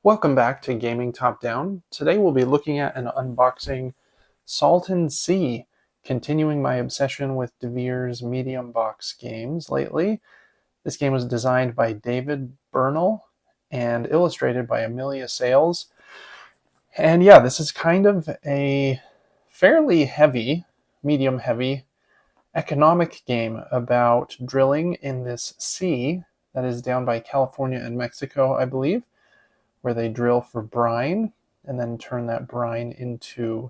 Welcome back to Gaming Top Down. Today we'll be looking at and unboxing Salton Sea, continuing my obsession with Devir's medium box games lately. This game was designed by David Bernal and illustrated by Amelia Sales. And yeah, this is kind of a fairly heavy, medium heavy, economic game about drilling in this sea that is down by California and Mexico, I believe, where they drill for brine and then turn that brine into,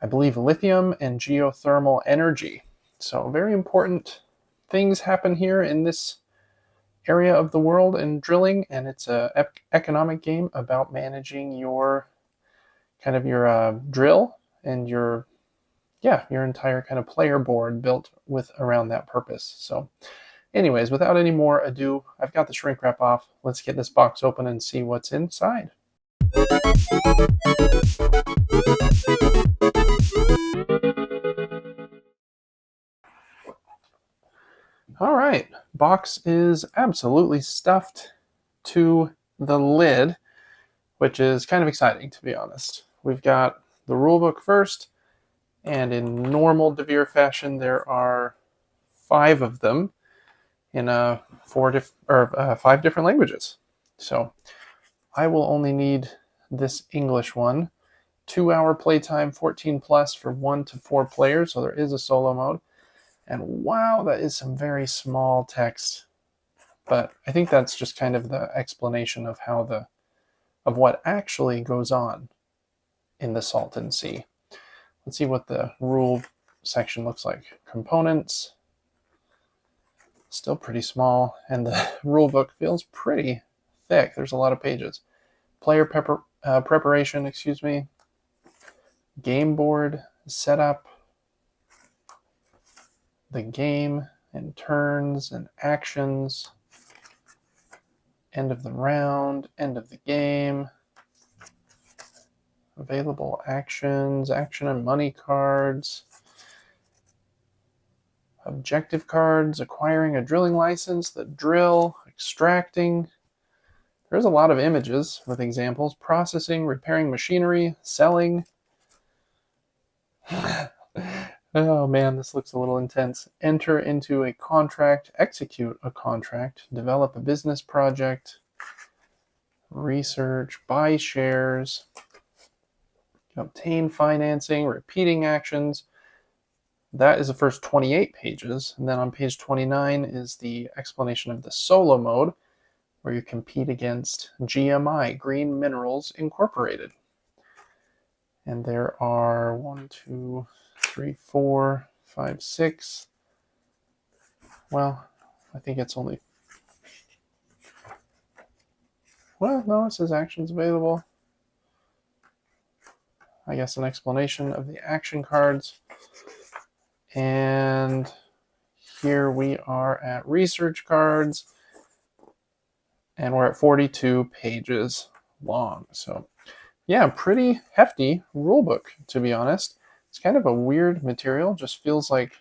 I believe, lithium and geothermal energy. So very important things happen here in this area of the world in drilling, and it's an economic game about managing your your drill and your entire kind of player board built with around that purpose. So anyways, without any more ado, I've got the shrink wrap off. Let's get this box open and see what's inside. All right, box is absolutely stuffed to the lid, which is kind of exciting, to be honest. We've got the rulebook first, and in normal Devir fashion, there are 5 of them in 5 different languages. So I will only need this English one. 2-hour playtime, 14 plus for 1 to 4 players, so there is a solo mode. And wow, that is some very small text. But I think that's just kind of the explanation of what actually goes on in the Salton Sea. Let's see what the rule section looks like. Components, still pretty small, and the rule book feels pretty thick. There's a lot of pages. Player preparation, game board setup, the game and turns and actions, end of the round, end of the game, available actions, action and money cards, objective cards, acquiring a drilling license, the drill, extracting. There's a lot of images with examples, processing, repairing machinery, selling. Oh man, this looks a little intense. Enter into a contract, execute a contract, develop a business project, research, buy shares, obtain financing, repeating actions. That is the first 28 pages. And then on page 29 is the explanation of the solo mode, where you compete against GMI, Green Minerals Incorporated. And there are 1, 2, 3, 4, 5, 6. Well, I think it's only... Well, no, it says actions available. I guess an explanation of the action cards. And here we are at research cards. And we're at 42 pages long. So yeah, pretty hefty rule book, to be honest. It's kind of a weird material, just feels like,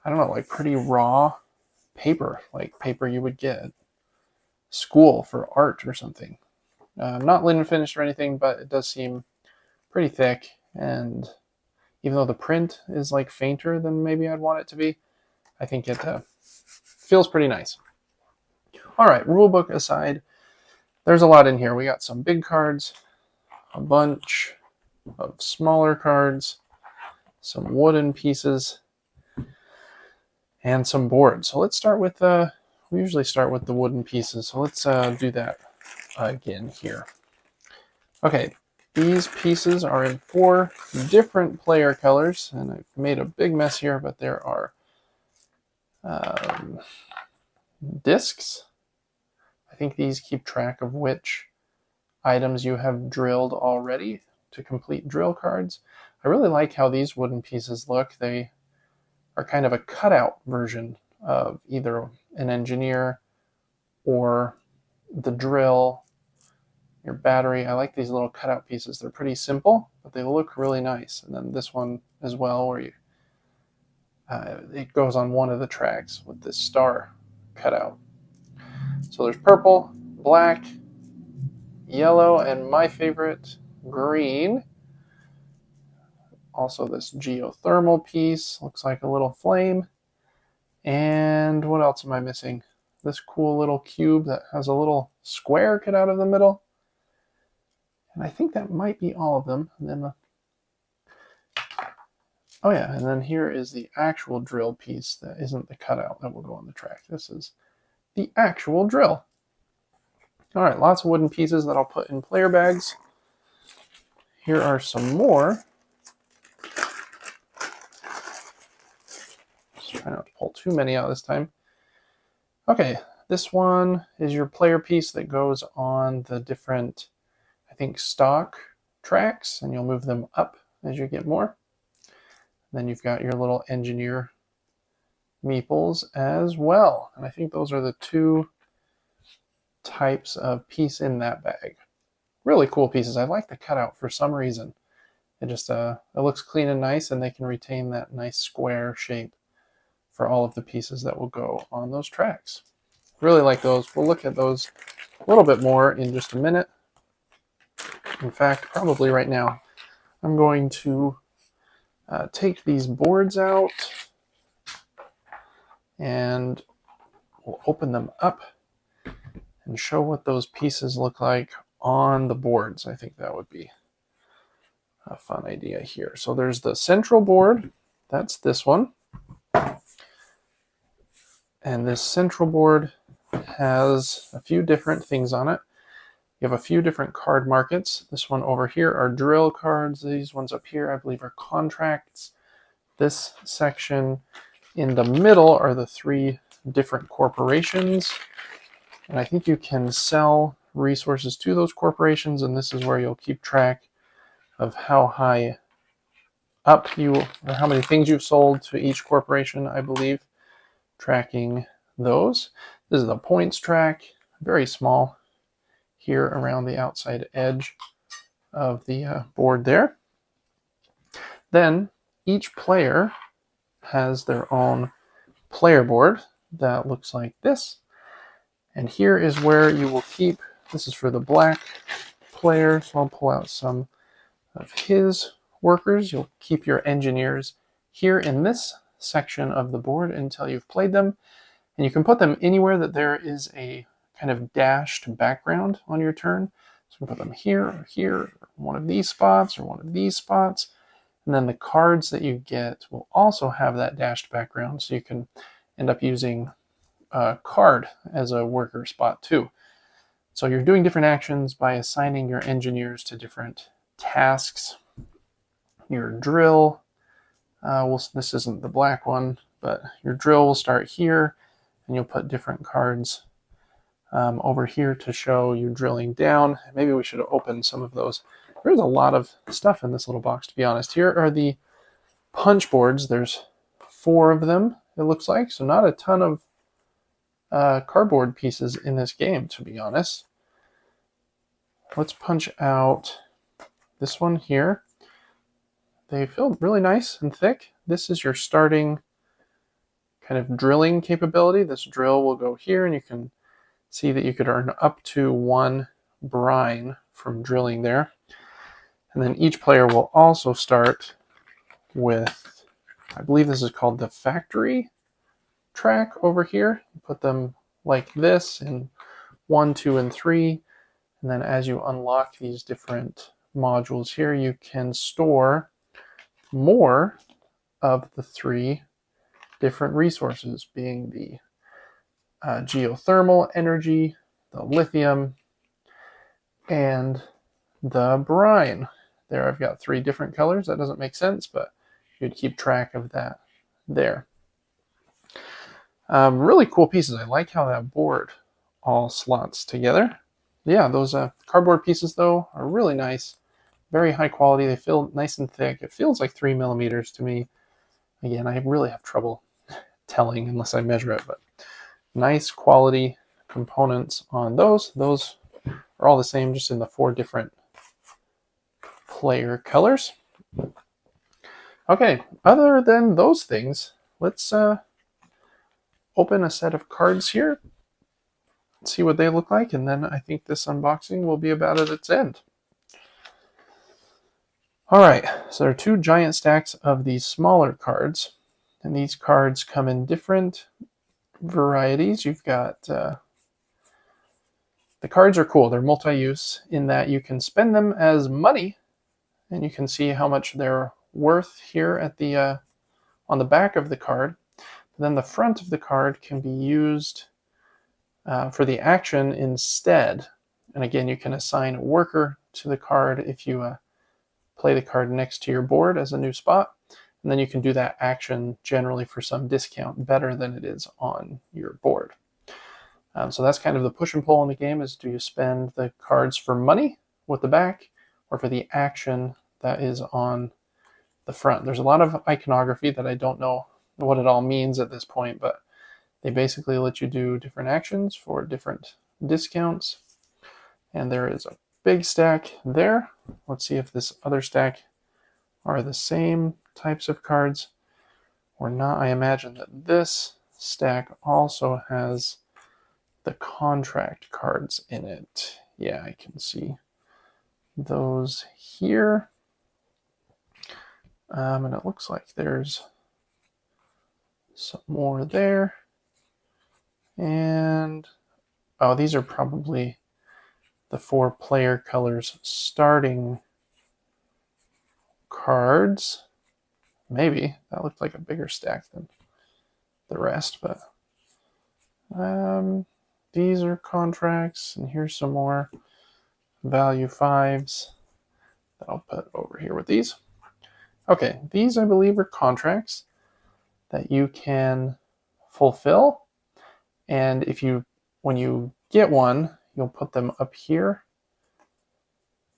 I don't know, like pretty raw paper, like paper you would get at school for art or something. Not linen finished or anything, but it does seem pretty thick, and even though the print is like fainter than maybe I'd want it to be, I think it feels pretty nice. All right, rulebook aside, there's a lot in here. We got some big cards, a bunch of smaller cards, some wooden pieces, and some boards. So let's start with we usually start with the wooden pieces. So let's do that again here. Okay, these pieces are in 4 different player colors, and I've made a big mess here, but there are discs. I think these keep track of which items you have drilled already to complete drill cards. I really like how these wooden pieces look. They are kind of a cutout version of either an engineer or the drill, your battery. I like these little cutout pieces. They're pretty simple, but they look really nice. And then this one as well, where you it goes on one of the tracks with this star cutout. So there's purple, black, yellow, and my favorite, green. Also this geothermal piece, looks like a little flame. And what else am I missing? This cool little cube that has a little square cut out of the middle. And I think that might be all of them. And then oh yeah, and then here is the actual drill piece that isn't the cutout that will go on the track. This is the actual drill. All right, lots of wooden pieces that I'll put in player bags. Here are some more. Just try not to pull too many out this time. Okay, this one is your player piece that goes on the different, I think, stock tracks, and you'll move them up as you get more. Then you've got your little engineer meeples as well. And I think those are the two types of piece in that bag. Really cool pieces. I like the cutout for some reason. It just it looks clean and nice, and they can retain that nice square shape for all of the pieces that will go on those tracks. Really like those. We'll look at those a little bit more in just a minute. In fact, probably right now. I'm going to take these boards out and we'll open them up and show what those pieces look like on the boards. I think that would be a fun idea here. So there's the central board. That's this one. And this central board has a few different things on it. You have a few different card markets. This one over here are drill cards. These ones up here, I believe, are contracts. This section in the middle are the three different corporations. And I think you can sell resources to those corporations, and this is where you'll keep track of how high up you, or how many things you've sold to each corporation, I believe, tracking those. This is the points track, very small here around the outside edge of the board there. Then each player has their own player board that looks like this. And here is where you will keep, this is for the black player, so I'll pull out some of his workers. You'll keep your engineers here in this section of the board until you've played them. And you can put them anywhere that there is a kind of dashed background on your turn. So you can put them here, or one of these spots, or one of these spots. And then the cards that you get will also have that dashed background, so you can end up using a card as a worker spot too. So you're doing different actions by assigning your engineers to different tasks. Your drill, this isn't the black one, but your drill will start here, and you'll put different cards over here to show you drilling down. Maybe we should open some of those. There's a lot of stuff in this little box, to be honest. Here are the punch boards. There's 4 of them, it looks like. So not a ton of cardboard pieces in this game, to be honest. Let's punch out this one here. They feel really nice and thick. This is your starting kind of drilling capability. This drill will go here, and you can see that you could earn up to 1 brine from drilling there. And then each player will also start with, I believe this is called the factory track over here. Put them like this in 1, 2, and 3. And then as you unlock these different modules here, you can store more of the 3 different resources, being the geothermal energy, the lithium, and the brine. There I've got 3 different colors. That doesn't make sense, but you'd keep track of that there. Really cool pieces. I like how that board all slots together. Yeah, those cardboard pieces, though, are really nice. Very high quality. They feel nice and thick. It feels like 3 millimeters to me. Again, I really have trouble telling unless I measure it, but nice quality components on those. Those are all the same, just in the 4 different player colors. Okay, other than those things, let's open a set of cards here. see what they look like, and then I think this unboxing will be about at its end. All right, so there are 2 giant stacks of these smaller cards, and these cards come in different varieties. You've got the cards are cool. They're multi-use in that you can spend them as money, and you can see how much they're worth here at the on the back of the card. Then the front of the card can be used for the action instead. And again, you can assign a worker to the card if you play the card next to your board as a new spot. And then you can do that action generally for some discount better than it is on your board. So that's kind of the push and pull in the game, is do you spend the cards for money with the back or for the action that is on the front. There's a lot of iconography that I don't know what it all means at this point, but they basically let you do different actions for different discounts. And there is a big stack there. Let's see if this other stack are the same types of cards or not. I imagine that this stack also has the contract cards in it. Yeah, I can see those here. And it looks like there's some more there. And, oh, these are probably the 4 player colors starting cards. Maybe. That looked like a bigger stack than the rest, but these are contracts, and here's some more value 5s that I'll put over here with these. Okay, these I believe are contracts that you can fulfill, and when you get one, you'll put them up here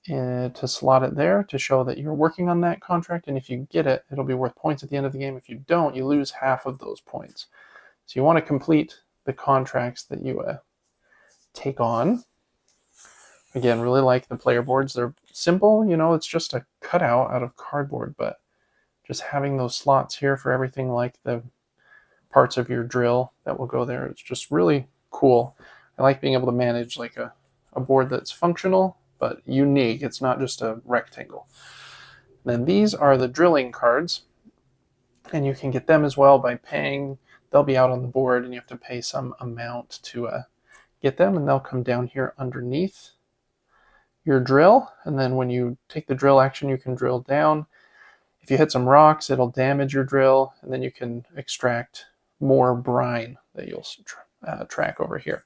to slot it there to show that you're working on that contract, and if you get it, it'll be worth points at the end of the game. If you don't, you lose half of those points. So you want to complete the contracts that you take on. Again, really like the player boards. They're simple, it's just a cutout out of cardboard, but just having those slots here for everything, like the parts of your drill that will go there, it's just really cool. I like being able to manage like a board that's functional but unique. It's not just a rectangle. Then these are the drilling cards, and you can get them as well by paying. They'll be out on the board, and you have to pay some amount to get them, and they'll come down here underneath your drill. And then when you take the drill action, you can drill down. If you hit some rocks, it'll damage your drill, and then you can extract more brine that you'll track over here.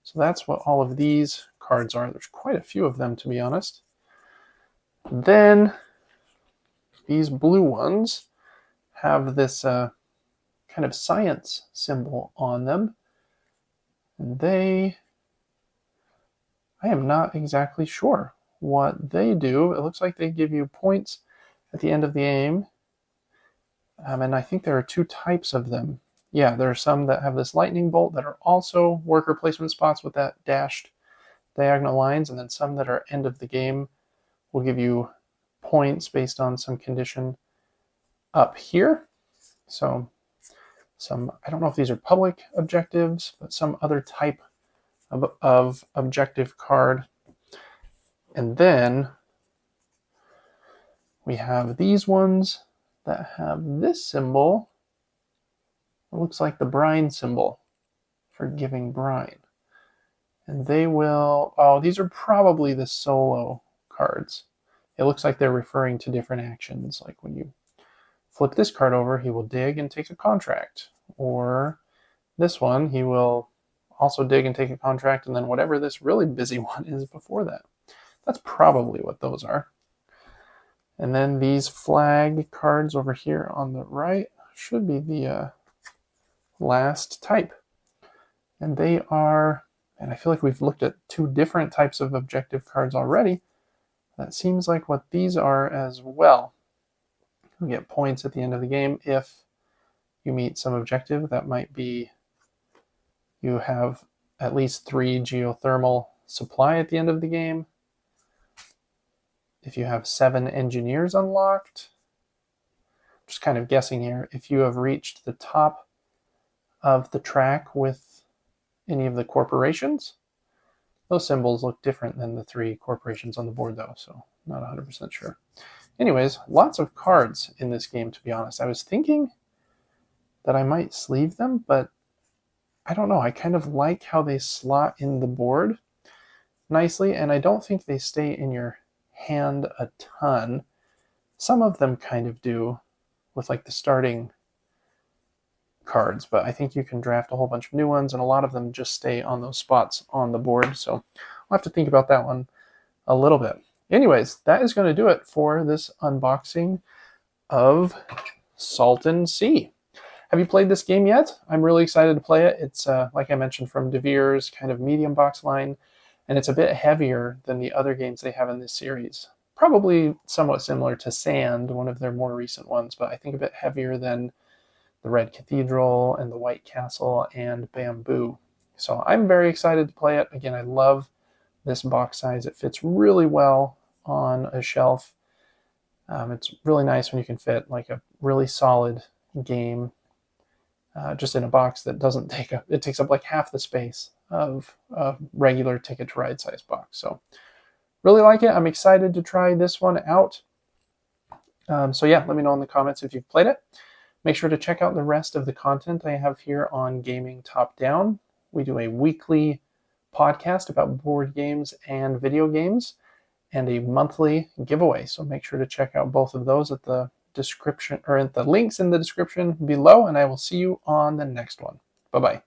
So that's what all of these cards are. There's quite a few of them, to be honest. Then these blue ones have this kind of science symbol on them. And I am not exactly sure what they do. It looks like they give you points at the end of the game. And I think there are 2 types of them. Yeah, there are some that have this lightning bolt that are also worker placement spots with that dashed diagonal lines, and then some that are end of the game will give you points based on some condition up here. So I don't know if these are public objectives, but some other type of objective card. And then we have these ones that have this symbol. It looks like the brine symbol for giving brine. And they will, these are probably the solo cards. It looks like they're referring to different actions. Like when you flip this card over, he will dig and take a contract. Or this one, he will also dig and take a contract, and then whatever this really busy one is before that. That's probably what those are. And then these flag cards over here on the right should be the last type. And they are, and I feel like we've looked at 2 different types of objective cards already. That seems like what these are as well. You get points at the end of the game if you meet some objective. That might be you have at least 3 geothermal supply at the end of the game. If you have 7 engineers unlocked, just kind of guessing here, if you have reached the top of the track with any of the corporations. Those symbols look different than the 3 corporations on the board, though, so not 100% sure. Anyways, lots of cards in this game, to be honest. I was thinking that I might sleeve them, but I don't know. I kind of like how they slot in the board nicely, and I don't think they stay in your hand a ton. Some of them kind of do with like the starting cards, but I think you can draft a whole bunch of new ones, and a lot of them just stay on those spots on the board. So I'll have to think about that one a little bit. Anyways, that is going to do it for this unboxing of Salton Sea. Have you played this game yet? I'm really excited to play it. It's, like I mentioned, from Devir's kind of medium box line, and it's a bit heavier than the other games they have in this series. Probably somewhat similar to Sand, one of their more recent ones, but I think a bit heavier than the Red Cathedral and the White Castle and Bamboo. So I'm very excited to play it. Again, I love this box size. It fits really well on a shelf. It's really nice when you can fit like a really solid game just in a box that doesn't take up, it takes up like half the space of a regular Ticket to Ride size box. So really like it. I'm excited to try this one out. So yeah, let me know in the comments if you've played it. Make sure to check out the rest of the content I have here on Gaming Top Down. We do a weekly podcast about board games and video games, and a monthly giveaway. So make sure to check out both of those at the description, or at the links in the description below, and I will see you on the next one. Bye-bye.